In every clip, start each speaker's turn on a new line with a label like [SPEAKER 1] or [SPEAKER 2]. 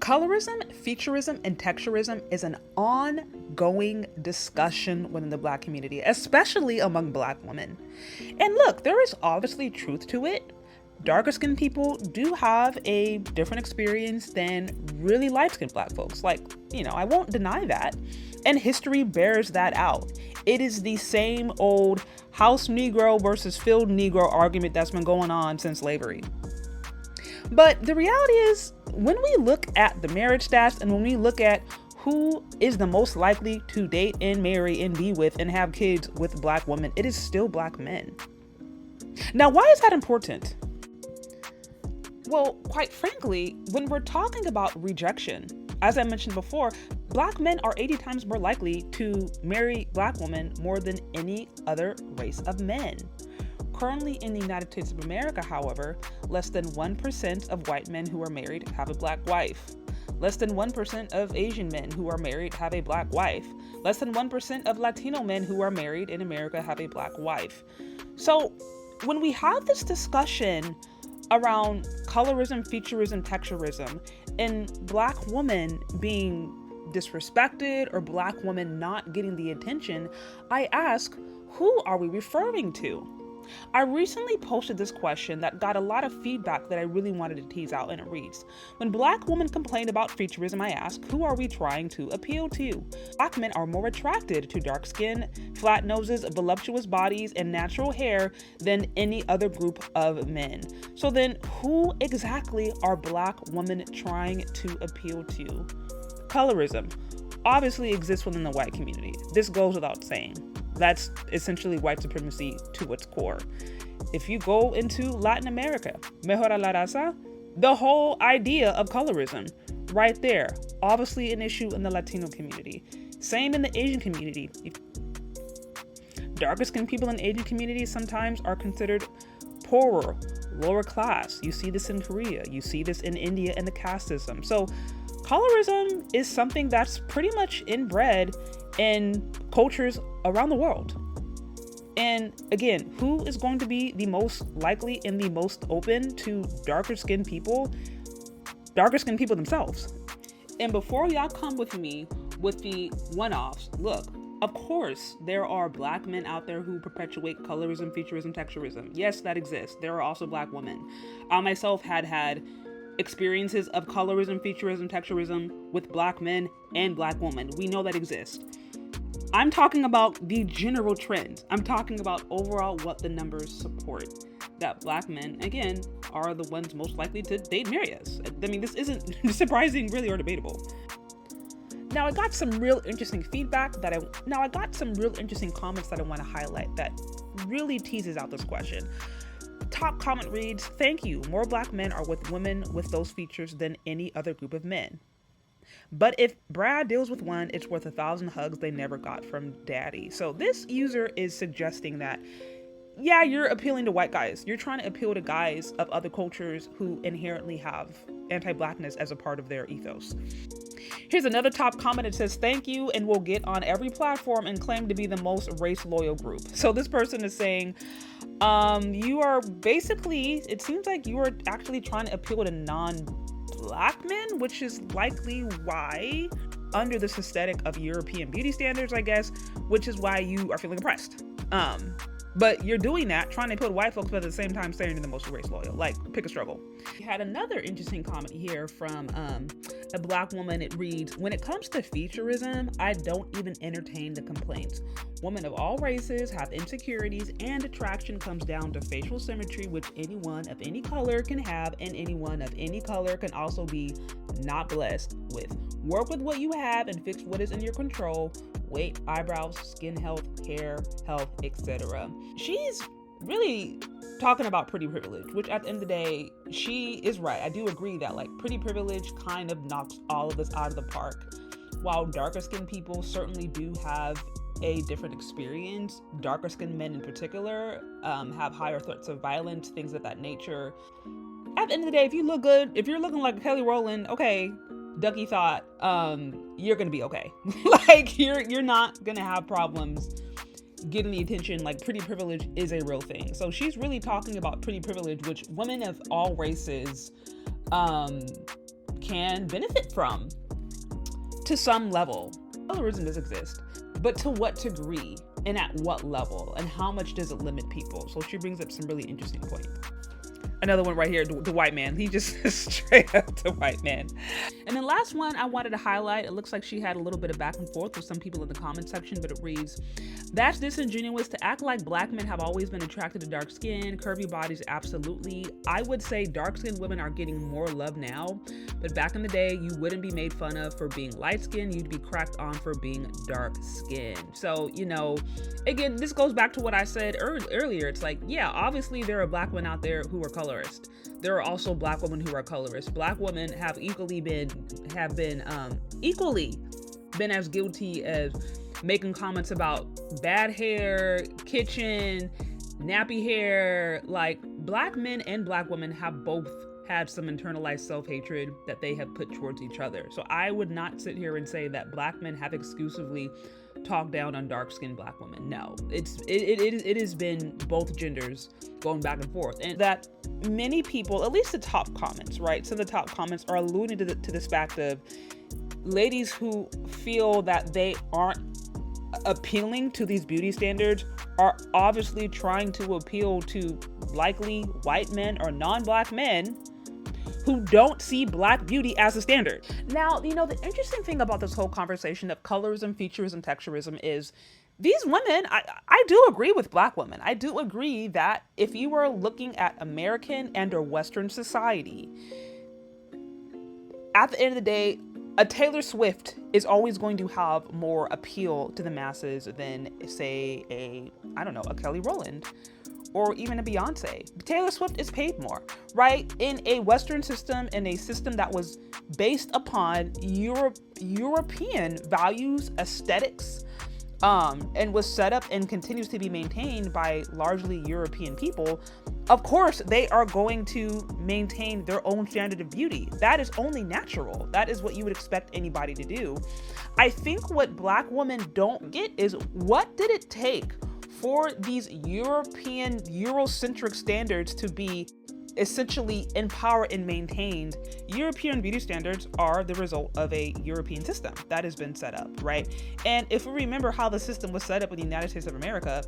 [SPEAKER 1] Colorism, featurism, and texturism is an ongoing discussion within the Black community, especially among Black women. And look, there is obviously truth to it. Darker skinned people do have a different experience than really light skinned Black folks. I won't deny that. And history bears that out. It is the same old house Negro versus field Negro argument that's been going on since slavery. But the reality is, when we look at the marriage stats and when we look at who is the most likely to date and marry and be with and have kids with Black women, it is still Black men. Now, why is that important? Well, quite frankly, when we're talking about rejection, as I mentioned before, Black men are 80 times more likely to marry Black women more than any other race of men. Currently in the United States of America, however, less than 1% of white men who are married have a Black wife. Less than 1% of Asian men who are married have a Black wife. Less than 1% of Latino men who are married in America have a Black wife. So when we have this discussion around colorism, featurism, texturism, and Black women being disrespected or Black women not getting the attention, I ask, who are we referring to? I recently posted this question that got a lot of feedback that I really wanted to tease out, and it reads, when Black women complain about featurism, I ask, who are we trying to appeal to? Black men are more attracted to dark skin, flat noses, voluptuous bodies, and natural hair than any other group of men. So then who exactly are Black women trying to appeal to? Colorism obviously exists within the white community. This goes without saying. That's essentially white supremacy to its core. If you go into Latin America, mejora la raza, the whole idea of colorism, right there, obviously an issue in the Latino community. Same in the Asian community. Darker skinned people in Asian communities sometimes are considered poorer, lower class. You see this in Korea, you see this in India and the caste system. So colorism is something that's pretty much inbred in cultures around the world. And again, who is going to be the most likely and the most open to darker skinned people? Darker skinned people themselves. And before y'all come with me with the one-offs, look, of course, there are Black men out there who perpetuate colorism, featurism, texturism. Yes, that exists. There are also Black women. I myself had experiences of colorism, featurism, texturism with Black men and Black women. We know that exists. I'm talking about the general trends. I'm talking about overall what the numbers support. That Black men, again, are the ones most likely to date and marry us. I mean, this isn't surprising, really, or debatable. Now, I got some real interesting feedback I got some real interesting comments that I want to highlight that really teases out this question. Top comment reads, thank you. More Black men are with women with those features than any other group of men. But if Brad deals with one, it's worth 1,000 hugs they never got from daddy. So this user is suggesting that, yeah, you're appealing to white guys. You're trying to appeal to guys of other cultures who inherently have anti-Blackness as a part of their ethos. Here's another top comment. It says, thank you, and we'll get on every platform and claim to be the most race loyal group. So this person is saying, you are basically, it seems like you are actually trying to appeal to non-Black men, which is likely why, under this aesthetic of European beauty standards, I guess, which is why you are feeling oppressed. But you're doing that, trying to appeal to white folks, but at the same time saying you're the most race loyal. Like, pick a struggle. We had another interesting comment here from a Black woman. It reads, when it comes to featurism, I don't even entertain the complaints. Women of all races have insecurities, and attraction comes down to facial symmetry, which anyone of any color can have, and anyone of any color can also be not blessed with. Work with what you have and fix what is in your control. Weight, eyebrows, skin health, hair health, etc. She's really talking about pretty privilege, which at the end of the day, she is right. I do agree that pretty privilege kind of knocks all of this out of the park. While darker skinned people certainly do have a different experience, darker skinned men in particular have higher threats of violence, things of that nature. At the end of the day, if you look good, if you're looking like Kelly Rowland, okay, Ducky thought, you're gonna be okay. You're not gonna have problems getting the attention. Pretty privilege is a real thing. So she's really talking about pretty privilege, which women of all races can benefit from to some level. Colorism does exist, but to what degree and at what level, and how much does it limit people? So she brings up some really interesting points. Another one right here, the white man. He just straight up the white man. And then last one I wanted to highlight, it looks like she had a little bit of back and forth with some people in the comment section, but it reads, "That's disingenuous to act like black men have always been attracted to dark skin, curvy bodies, absolutely. I would say dark skinned women are getting more love now, but back in the day, you wouldn't be made fun of for being light skinned, you'd be cracked on for being dark skinned." So, you know, again, this goes back to what I said earlier. It's like, yeah, obviously there are black men out there who are colorist. There are also black women who are colorist. Black women have equally been as guilty as making comments about bad hair, kitchen, nappy hair. Like, black men and black women have both had some internalized self-hatred that they have put towards each other. So I would not sit here and say that black men have exclusively talked down on dark-skinned black women. No, it has been both genders going back and forth, and that many people, at least the top comments, right? So the top comments are alluding to this fact of ladies who feel that they aren't appealing to these beauty standards are obviously trying to appeal to likely white men or non-black men who don't see black beauty as a standard. Now, you know, the interesting thing about this whole conversation of colorism, featurism, texturism is these women, I do agree with black women. I do agree that if you are looking at American and or Western society, at the end of the day, a Taylor Swift is always going to have more appeal to the masses than, say, a Kelly Rowland or even a Beyonce. Taylor Swift is paid more, right? In a Western system, in a system that was based upon European values, aesthetics, and was set up and continues to be maintained by largely European people, of course, they are going to maintain their own standard of beauty. That is only natural. That is what you would expect anybody to do. I think what black women don't get is, what did it take for these European, Eurocentric standards to be essentially empowered and maintained? European beauty standards are the result of a European system that has been set up, right? And if we remember how the system was set up in the United States of America,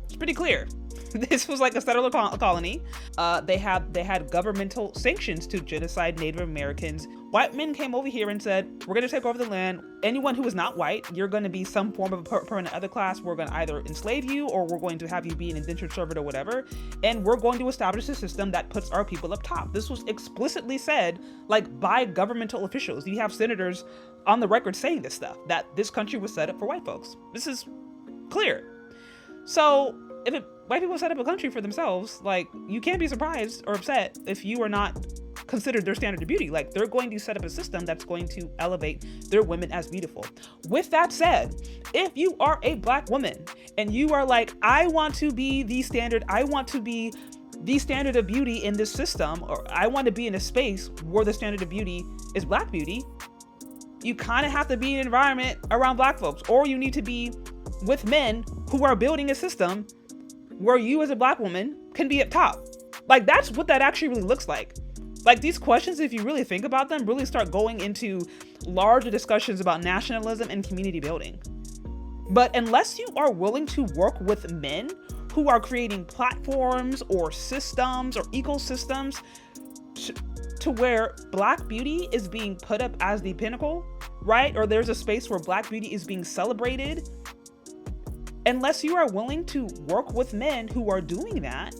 [SPEAKER 1] it's pretty clear. This was like a settler colony. They had governmental sanctions to genocide Native Americans. White men came over here and said, we're going to take over the land. Anyone who is not white, you're going to be some form of a permanent other class. We're going to either enslave you or we're going to have you be an indentured servant or whatever. And we're going to establish a system that puts our people up top. This was explicitly said, like, by governmental officials. You have senators on the record saying this stuff, that this country was set up for white folks. This is clear. So if white people set up a country for themselves, like, you can't be surprised or upset if you are not considered their standard of beauty. Like, they're going to set up a system that's going to elevate their women as beautiful. With that said, if you are a black woman and you are like, I want to be the standard, I want to be the standard of beauty in this system, or I want to be in a space where the standard of beauty is black beauty, you kind of have to be in an environment around black folks, or you need to be with men who are building a system where you as a black woman can be up top. Like, that's what that actually really looks like. Like, these questions, if you really think about them, really start going into larger discussions about nationalism and community building. But unless you are willing to work with men who are creating platforms or systems or ecosystems to where black beauty is being put up as the pinnacle, right? Or there's a space where black beauty is being celebrated. Unless you are willing to work with men who are doing that,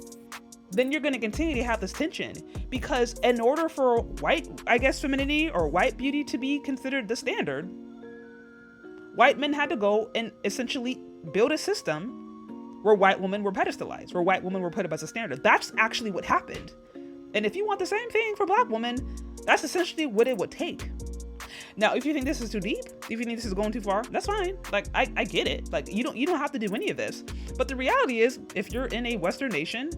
[SPEAKER 1] then you're going to continue to have this tension. Because in order for white, femininity or white beauty to be considered the standard, white men had to go and essentially build a system where white women were pedestalized, where white women were put up as a standard. That's actually what happened. And if you want the same thing for black women, that's essentially what it would take. Now, if you think this is too deep, if you think this is going too far, that's fine. Like, I get it. Like, you don't have to do any of this. But the reality is, if you're in a Western nation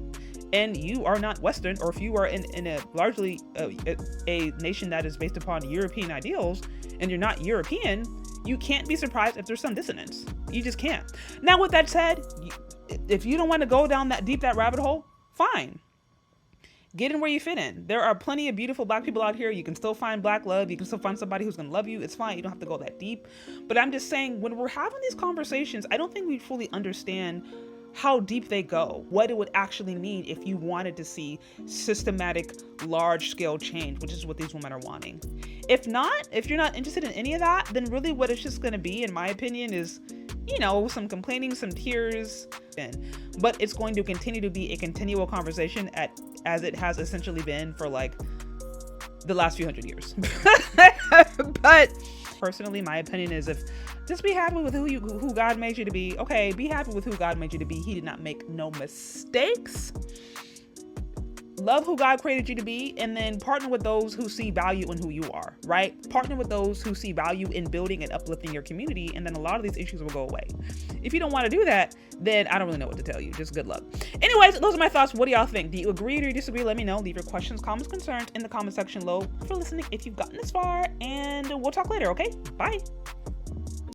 [SPEAKER 1] and you are not Western, or if you are in a largely a nation that is based upon European ideals and you're not European, you can't be surprised if there's some dissonance. You just can't. Now, with that said, if you don't want to go down that rabbit hole, fine. Get in where you fit in. There are plenty of beautiful Black people out here. You can still find Black love. You can still find somebody who's going to love you. It's fine. You don't have to go that deep. But I'm just saying, when we're having these conversations, I don't think we fully understand how deep they go, what it would actually mean if you wanted to see systematic, large-scale change, which is what these women are wanting. If not, if you're not interested in any of that, then really what it's just going to be, in my opinion, is, you know, some complaining, some tears, but it's going to continue to be a continual conversation as it has essentially been for like the last few hundred years. But personally, my opinion is, if just be happy with who God made you to be. Okay, be happy with who God made you to be. He did not make no mistakes. Love who God created you to be, and then partner with those who see value in who you are, right? Partner with those who see value in building and uplifting your community, and then a lot of these issues will go away. If you don't want to do that, then I don't really know what to tell you. Just good luck. Anyways, those are my thoughts. What do y'all think? Do you agree or do you disagree? Let me know. Leave your questions, comments, concerns in the comment section below. For listening, if you've gotten this far, and we'll talk later, okay? Bye.